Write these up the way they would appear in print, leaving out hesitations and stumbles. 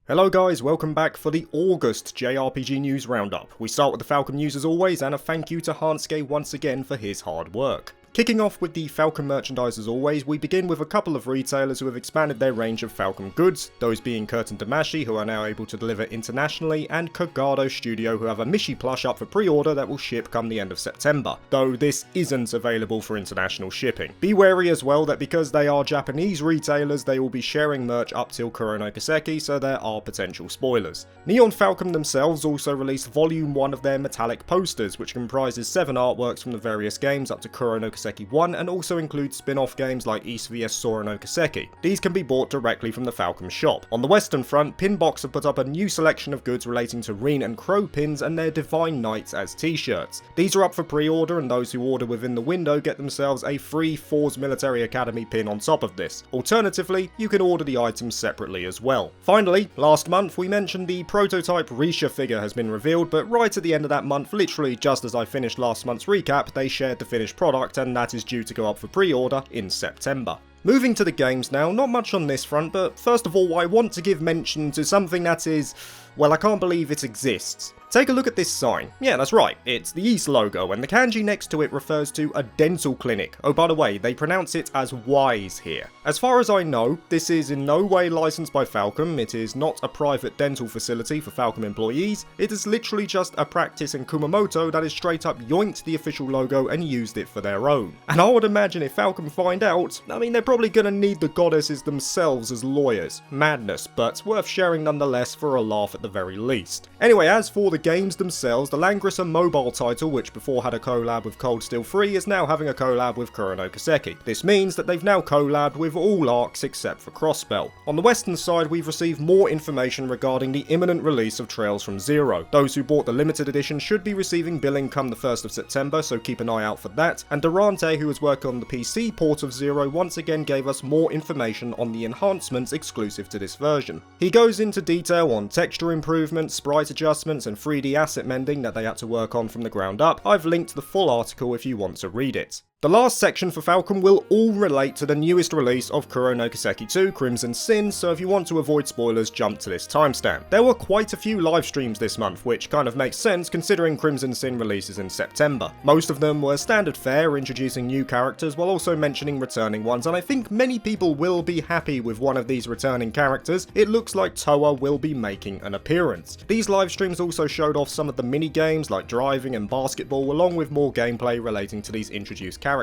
Hello guys, welcome back for the August JRPG news roundup. We start with the Falcom news as always, and a thank you to Hansuke once again for his hard work. Kicking off with the Falcom merchandise as always, we begin with a couple of retailers who have expanded their range of Falcom goods, those being Curtain Damashi, who are now able to deliver internationally, and Kogado Studio, who have a Mishi plush up for pre-order that will ship come the end of September, though this isn't available for international shipping. Be wary as well that because they are Japanese retailers, they will be sharing merch up till Kurono Kiseki, so there are potential spoilers. Neon Falcom themselves also released Volume 1 of their metallic posters, which comprises 7 artworks from the various games up to Kurono Kiseki 1 and also includes spin-off games like Ys vs Sora no Kiseki. These can be bought directly from the Falcom shop. On the western front, Pinbox have put up a new selection of goods relating to Reen and Crow pins and their Divine Knights as t-shirts. These are up for pre-order, and those who order within the window get themselves a free Force Military Academy pin on top of this. Alternatively, you can order the items separately as well. Finally, last month we mentioned the prototype Risha figure has been revealed, but right at the end of that month, literally just as I finished last month's recap, they shared the finished product, and that is due to go up for pre-order in September. Moving to the games now, not much on this front, but first of all I want to give mention to something that is, well, I can't believe it exists. Take a look at this sign. Yeah, that's right, it's the Ys logo, and the kanji next to it refers to a dental clinic. Oh, by the way, they pronounce it as Wise here. As far as I know, this is in no way licensed by Falcom, it is not a private dental facility for Falcom employees, it is literally just a practice in Kumamoto that has straight up yoinked the official logo and used it for their own. And I would imagine if Falcom find out, I mean, they're probably gonna need the goddesses themselves as lawyers. Madness, but worth sharing nonetheless for a laugh at the very least. Anyway, as for the games themselves, the Langrissa mobile title, which before had a collab with Cold Steel 3, is now having a collab with Kurono Kiseki. This means that they've now collabed with all arcs except for Crossbell. On the western side, we've received more information regarding the imminent release of Trails from Zero. Those who bought the limited edition should be receiving billing come the 1st of September, so keep an eye out for that, and Durante, who has worked on the PC port of Zero, once again gave us more information on the enhancements exclusive to this version. He goes into detail on texture improvements, sprite adjustments, and 3D asset mending that they had to work on from the ground up. I've linked the full article if you want to read it. The last section for Falcom will all relate to the newest release of Kurono Kiseki 2 Crimson Sin, so if you want to avoid spoilers, jump to this timestamp. There were quite a few live streams this month, which kind of makes sense considering Crimson Sin releases in September. Most of them were standard fare, introducing new characters while also mentioning returning ones, and I think many people will be happy with one of these returning characters. It looks like Toa will be making an appearance. These live streams also showed off some of the mini games like driving and basketball, along with more gameplay relating to these introduced characters.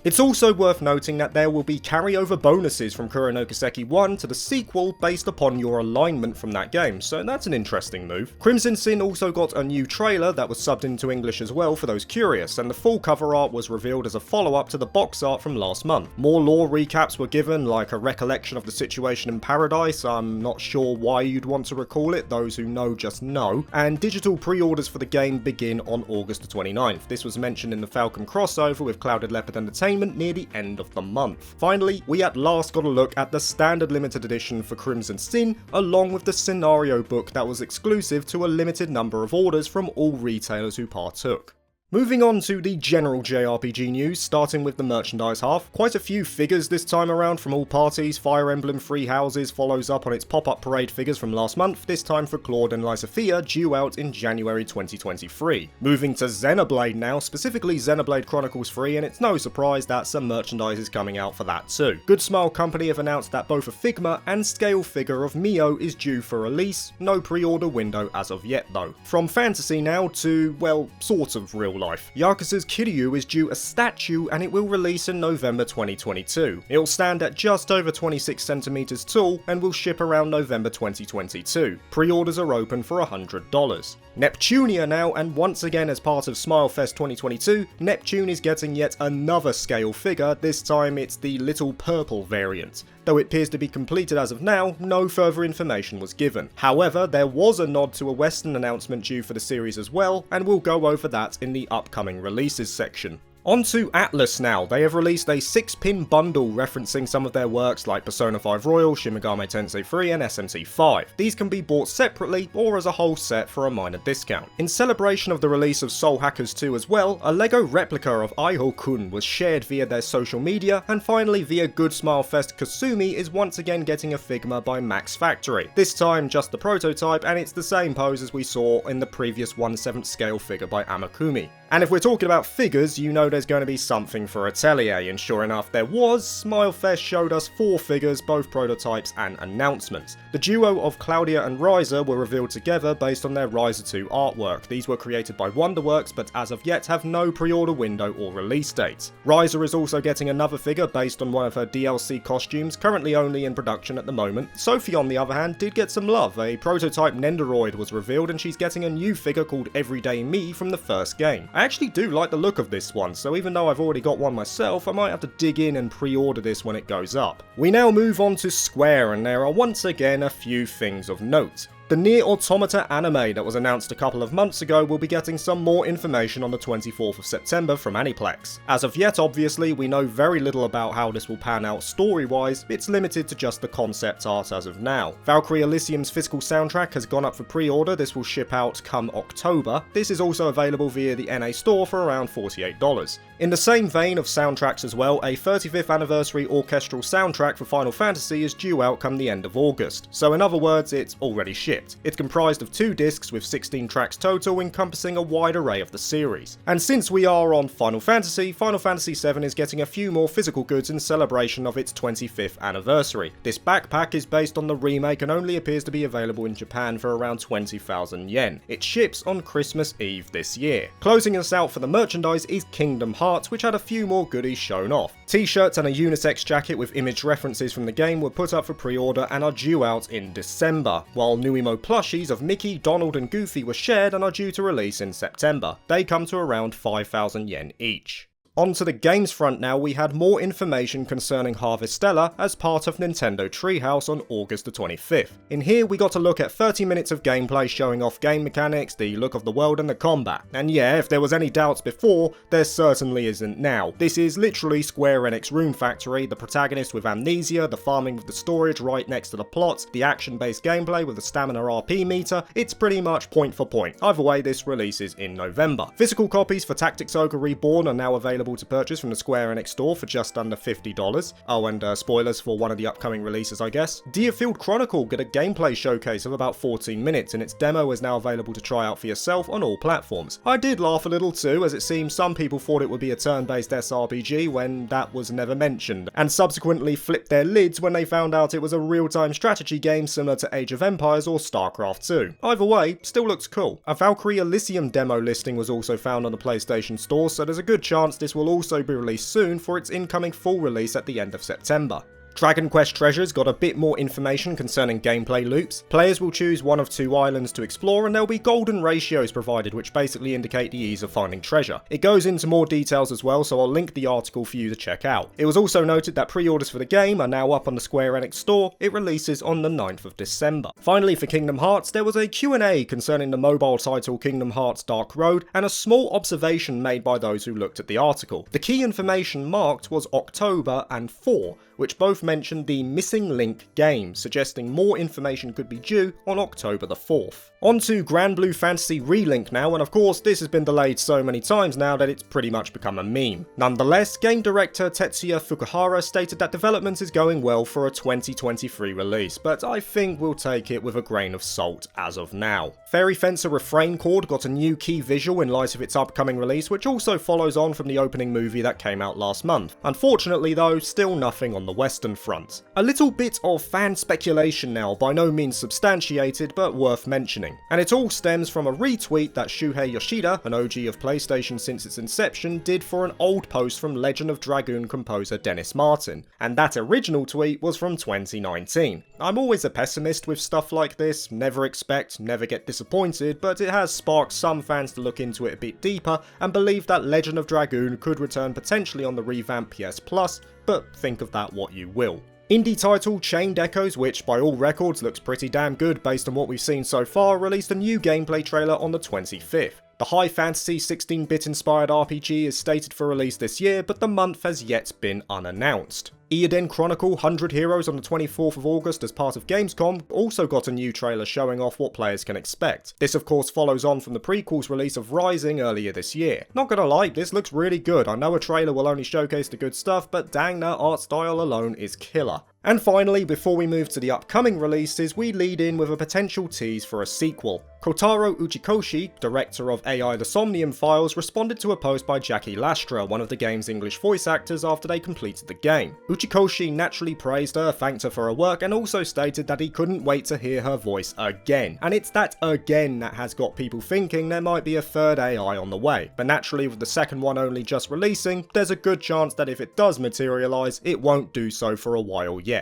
It's also worth noting that there will be carryover bonuses from Kurono Kiseki 1 to the sequel based upon your alignment from that game, so that's an interesting move. Crimson Sin also got a new trailer that was subbed into English as well for those curious, and the full cover art was revealed as a follow-up to the box art from last month. More lore recaps were given, like a recollection of the situation in Paradise, I'm not sure why you'd want to recall it, those who know just know, and digital pre-orders for the game begin on August the 29th. This was mentioned in the Falcom crossover with Clouded Leopard Entertainment near the end of the month. Finally, we at last got a look at the standard limited edition for Crimson Sin, along with the scenario book that was exclusive to a limited number of orders from all retailers who partook. Moving on to the general JRPG news, starting with the merchandise half. Quite a few figures this time around from all parties. Fire Emblem Three Houses follows up on its pop-up parade figures from last month, this time for Claude and Lysophiya, due out in January 2023. Moving to Xenoblade now, specifically Xenoblade Chronicles 3, and it's no surprise that some merchandise is coming out for that too. Good Smile Company have announced that both a Figma and scale figure of Mio is due for release, no pre-order window as of yet though. From fantasy now to, well, sort of real life. Yakuza's Kiryu is due a statue and it will release in November 2022. It'll stand at just over 26 centimeters tall and will ship around November 2022. Pre-orders are open for $100. Neptunia now, and once again as part of Smilefest 2022, Neptune is getting yet another scale figure, this time it's the little purple variant. Though it appears to be completed as of now, no further information was given. However, there was a nod to a Western announcement due for the series as well, and we'll go over that in the upcoming releases section. On to Atlus now. They have released a 6-pin bundle referencing some of their works like Persona 5 Royal, Shin Megami Tensei 3 and SMT5. These can be bought separately or as a whole set for a minor discount. In celebration of the release of Soul Hackers 2 as well, a LEGO replica of Aiho-kun was shared via their social media, and finally via Good Smile Fest, Kasumi is once again getting a Figma by Max Factory. This time just the prototype, and it's the same pose as we saw in the previous 1/7 scale figure by Amakumi. And if we're talking about figures, you know there's going to be something for Atelier, and sure enough there was. Smilefest showed us 4 figures, both prototypes and announcements. The duo of Claudia and Riser were revealed together based on their Riser 2 artwork. These were created by Wonderworks, but as of yet have no pre-order window or release date. Riser is also getting another figure based on one of her DLC costumes, currently only in production at the moment. Sophie, on the other hand, did get some love. A prototype Nendoroid was revealed, and she's getting a new figure called Everyday Me from the first game. I actually do like the look of this one, so even though I've already got one myself, I might have to dig in and pre-order this when it goes up. We now move on to Square, and there are once again a few things of note. The Nier Automata anime that was announced a couple of months ago will be getting some more information on the 24th of September from Aniplex. As of yet, obviously, we know very little about how this will pan out story-wise. It's limited to just the concept art as of now. Valkyrie Elysium's physical soundtrack has gone up for pre-order. This will ship out come October. This is also available via the NA store for around $48. In the same vein of soundtracks as well, a 35th anniversary orchestral soundtrack for Final Fantasy is due out come the end of August. So in other words, it's already shipped. It's comprised of 2 discs with 16 tracks total, encompassing a wide array of the series. And since we are on Final Fantasy VII is getting a few more physical goods in celebration of its 25th anniversary. This backpack is based on the remake and only appears to be available in Japan for around 20,000 yen. It ships on Christmas Eve this year. Closing us out for the merchandise is Kingdom Hearts, which had a few more goodies shown off. T-shirts and a unisex jacket with image references from the game were put up for pre-order and are due out in December, while Nuimo plushies of Mickey, Donald and Goofy were shared and are due to release in September. They come to around 5,000 yen each. On to the games front now. We had more information concerning Harvestella as part of Nintendo Treehouse on August the 25th. In here we got a look at 30 minutes of gameplay showing off game mechanics, the look of the world and the combat. And yeah, if there was any doubts before, there certainly isn't now. This is literally Square Enix Rune Factory, the protagonist with amnesia, the farming with the storage right next to the plot, the action-based gameplay with the stamina RP meter. It's pretty much point for point. Either way, this releases in November. Physical copies for Tactics Ogre Reborn are now available to purchase from the Square Enix store for just under $50. Oh, and spoilers for one of the upcoming releases, I guess. Eiyuden Chronicle got a gameplay showcase of about 14 minutes, and its demo is now available to try out for yourself on all platforms. I did laugh a little too, as it seems some people thought it would be a turn-based SRPG when that was never mentioned, and subsequently flipped their lids when they found out it was a real-time strategy game similar to Age of Empires or StarCraft 2. Either way, still looks cool. A Valkyrie Elysium demo listing was also found on the PlayStation Store, so there's a good chance this will also be released soon for its incoming full release at the end of September. Dragon Quest Treasures got a bit more information concerning gameplay loops. Players will choose one of 2 islands to explore, and there'll be golden ratios provided which basically indicate the ease of finding treasure. It goes into more details as well, so I'll link the article for you to check out. It was also noted that pre-orders for the game are now up on the Square Enix store. It releases on the 9th of December. Finally, for Kingdom Hearts, there was a Q&A concerning the mobile title Kingdom Hearts Dark Road, and a small observation made by those who looked at the article. The key information marked was October and 4, which both mentioned the Missing Link game, suggesting more information could be due on October the 4th. On to Granblue Fantasy Relink now, and of course this has been delayed so many times now that it's pretty much become a meme. Nonetheless, game director Tetsuya Fukuhara stated that development is going well for a 2023 release, but I think we'll take it with a grain of salt as of now. Fairy Fencer Refrain Chord got a new key visual in light of its upcoming release, which also follows on from the opening movie that came out last month. Unfortunately though, still nothing on the Western front. A little bit of fan speculation now, by no means substantiated, but worth mentioning. And it all stems from a retweet that Shuhei Yoshida, an OG of PlayStation since its inception, did for an old post from Legend of Dragoon composer Dennis Martin. And that original tweet was from 2019. I'm always a pessimist with stuff like this, never expect, never get disappointed, but it has sparked some fans to look into it a bit deeper and believe that Legend of Dragoon could return potentially on the revamped PS Plus, but think of that what you will. Indie title Chained Echoes, which by all records looks pretty damn good based on what we've seen so far, released a new gameplay trailer on the 25th. The high fantasy 16-bit inspired RPG is stated for release this year, but the month has yet been unannounced. Eiyuden Chronicle 100 Heroes on the 24th of August as part of Gamescom also got a new trailer showing off what players can expect. This of course follows on from the prequel's release of Rising earlier this year. Not gonna lie, this looks really good. I know a trailer will only showcase the good stuff, but dang, that art style alone is killer. And finally, before we move to the upcoming releases, we lead in with a potential tease for a sequel. Kotaro Uchikoshi, director of AI The Somnium Files, responded to a post by Jackie Lastra, one of the game's English voice actors, after they completed the game. Uchikoshi naturally praised her, thanked her for her work, and also stated that he couldn't wait to hear her voice again. And it's that again that has got people thinking there might be a third AI on the way. But naturally, with the second one only just releasing, there's a good chance that if it does materialise, it won't do so for a while yet.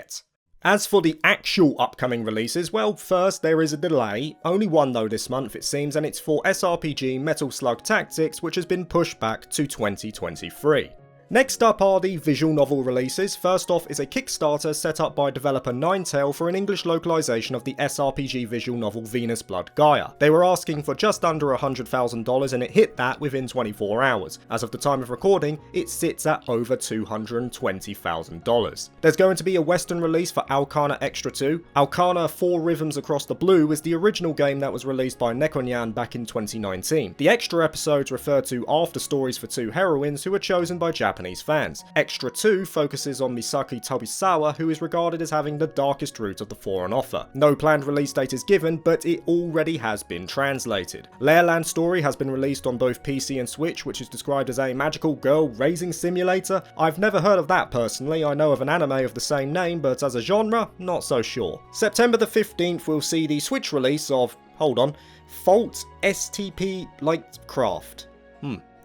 As for the actual upcoming releases, well, first there is a delay, only one though this month it seems, and it's for SRPG Metal Slug Tactics, which has been pushed back to 2023. Next up are the visual novel releases. First off is a Kickstarter set up by developer Ninetale for an English localization of the SRPG visual novel Venus Blood Gaia. They were asking for just under $100,000 and it hit that within 24 hours. As of the time of recording, it sits at over $220,000. There's going to be a Western release for Alcana Extra 2. Alcana 4 Rhythms Across the Blue is the original game that was released by Nekonyan back in 2019. The extra episodes refer to after stories for two heroines who were chosen by Japanese fans. Extra 2 focuses on Misaki Tobisawa, who is regarded as having the darkest route of the four on offer. No planned release date is given, but it already has been translated. Lairland Story has been released on both PC and Switch, which is described as a magical girl raising simulator. I've never heard of that personally. I know of an anime of the same name, but as a genre, not so sure. September the 15th will see the Switch release of, Fault STP Lightcraft.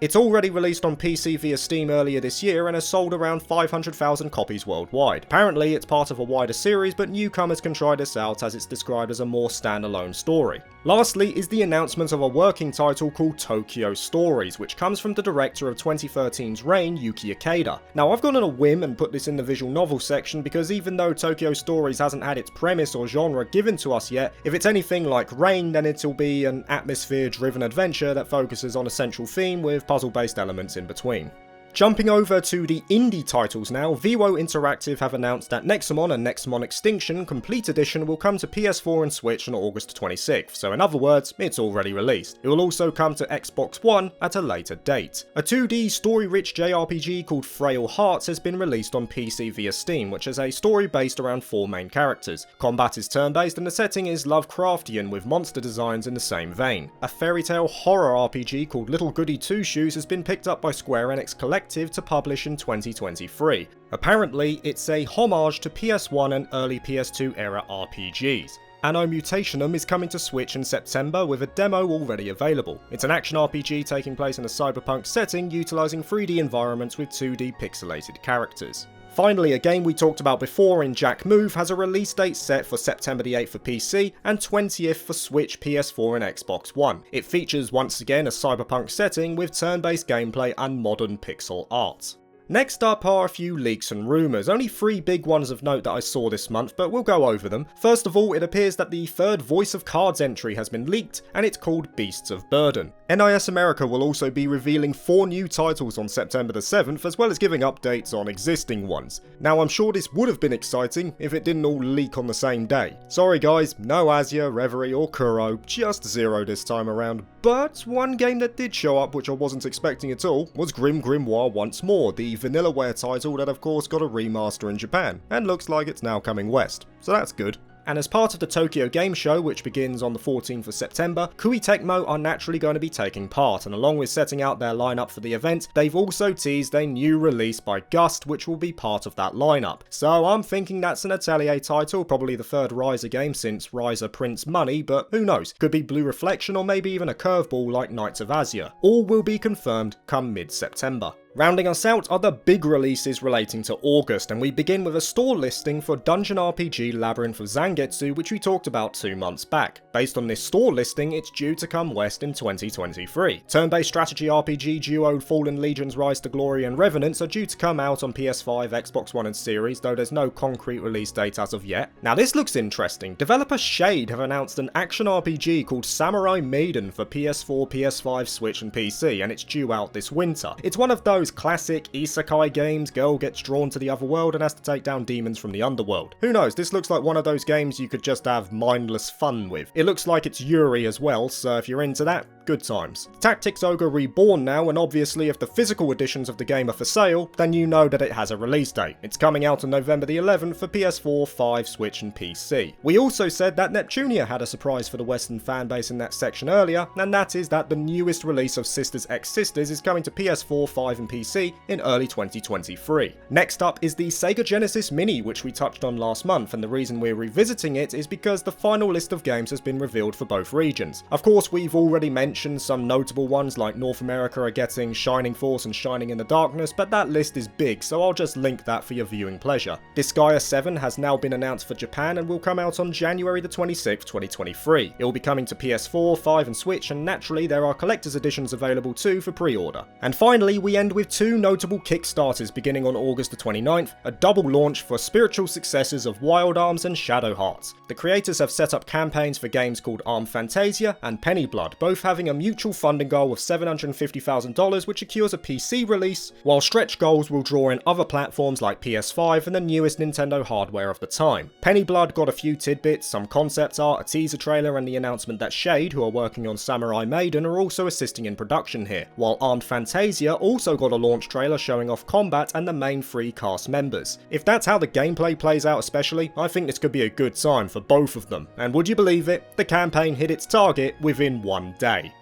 It's already released on PC via Steam earlier this year and has sold around 500,000 copies worldwide. Apparently it's part of a wider series, but newcomers can try this out as it's described as a more standalone story. Lastly is the announcement of a working title called Tokyo Stories, which comes from the director of 2013's Rain, Yuki Ikeda. Now I've gone on a whim and put this in the visual novel section because even though Tokyo Stories hasn't had its premise or genre given to us yet, if it's anything like Rain, then it'll be an atmosphere-driven adventure that focuses on a central theme with puzzle-based elements in between. Jumping over to the indie titles now, Vivo Interactive have announced that Nexomon and Nexomon Extinction Complete Edition will come to PS4 and Switch on August 26th, so in other words, it's already released. It will also come to Xbox One at a later date. A 2D story-rich JRPG called Frail Hearts has been released on PC via Steam, which is a story based around 4 main characters. Combat is turn-based and the setting is Lovecraftian with monster designs in the same vein. A fairy tale horror RPG called Little Goody Two Shoes has been picked up by Square Enix Collective to publish in 2023. Apparently, it's a homage to PS1 and early PS2 era RPGs. Anno Mutationum is coming to Switch in September with a demo already available. It's an action RPG taking place in a cyberpunk setting utilising 3D environments with 2D pixelated characters. Finally, a game we talked about before in Jack Move has a release date set for September the 8th for PC and 20th for Switch, PS4 and Xbox One. It features once again a cyberpunk setting with turn-based gameplay and modern pixel art. Next up are a few leaks and rumours, only 3 big ones of note that I saw this month, but we'll go over them. First of all, it appears that the third Voice of Cards entry has been leaked, and it's called Beasts of Burden. NIS America will also be revealing 4 new titles on September the 7th, as well as giving updates on existing ones. Now I'm sure this would have been exciting if it didn't all leak on the same day. Sorry guys, no Asia, Reverie or Kuro, just 0 this time around. But one game that did show up, which I wasn't expecting at all, was Grim Grimoire Once More, the Vanillaware title that of course got a remaster in Japan, and looks like it's now coming west, so that's good. And as part of the Tokyo Game Show, which begins on the 14th of September, Koei Tecmo are naturally going to be taking part, and along with setting out their lineup for the event, they've also teased a new release by Gust, which will be part of that lineup. So I'm thinking that's an Atelier title, probably the third Riser game since Riser prints money, but who knows, could be Blue Reflection or maybe even a curveball like Knights of Asia. All will be confirmed come mid-September. Rounding us out are the big releases relating to August, and we begin with a store listing for Dungeon RPG Labyrinth of Zangetsu, which we talked about 2 months back. Based on this store listing, it's due to come west in 2023. Turn-based strategy RPG duo Fallen Legion's Rise to Glory and Revenants are due to come out on PS5, Xbox One and Series, though there's no concrete release date as of yet. Now this looks interesting. Developer Shade have announced an action RPG called Samurai Maiden for PS4, PS5, Switch and PC, and it's due out this winter. It's one of those classic isekai games, girl gets drawn to the other world and has to take down demons from the underworld. Who knows, this looks like one of those games you could just have mindless fun with. It looks like it's Yuri as well, so if you're into that, good times. Tactics Ogre Reborn now, and obviously if the physical editions of the game are for sale, then you know that it has a release date. It's coming out on November the 11th for PS4, 5, Switch and PC. We also said that Neptunia had a surprise for the Western fanbase in that section earlier, and that is that the newest release of Sisters X Sisters is coming to PS4, 5 and PC in early 2023. Next up is the Sega Genesis Mini, which we touched on last month, and the reason we're revisiting it is because the final list of games has been revealed for both regions. Of course, we've already mentioned some notable ones like North America are getting Shining Force and Shining in the Darkness, but that list is big, so I'll just link that for your viewing pleasure. Disgaea 7 has now been announced for Japan and will come out on January the 26th, 2023. It will be coming to PS4, 5 and Switch, and naturally there are collector's editions available too for pre-order. And finally, we end with 2 notable Kickstarters beginning on August the 29th, a double launch for spiritual successors of Wild Arms and Shadow Hearts. The creators have set up campaigns for games called Arm Fantasia and Penny Blood, both having a mutual funding goal of $750,000 which secures a PC release, while stretch goals will draw in other platforms like PS5 and the newest Nintendo hardware of the time. Penny Blood got a few tidbits, some concept art, a teaser trailer and the announcement that Shade, who are working on Samurai Maiden, are also assisting in production here, while Armed Fantasia also got a launch trailer showing off combat and the main 3 cast members. If that's how the gameplay plays out especially, I think this could be a good time for both of them, and would you believe it, the campaign hit its target within 1 day.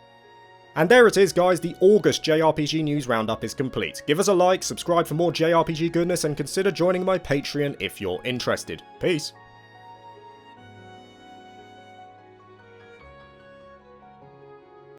And there it is guys, the August JRPG news roundup is complete. Give us a like, subscribe for more JRPG goodness and consider joining my Patreon if you're interested. Peace.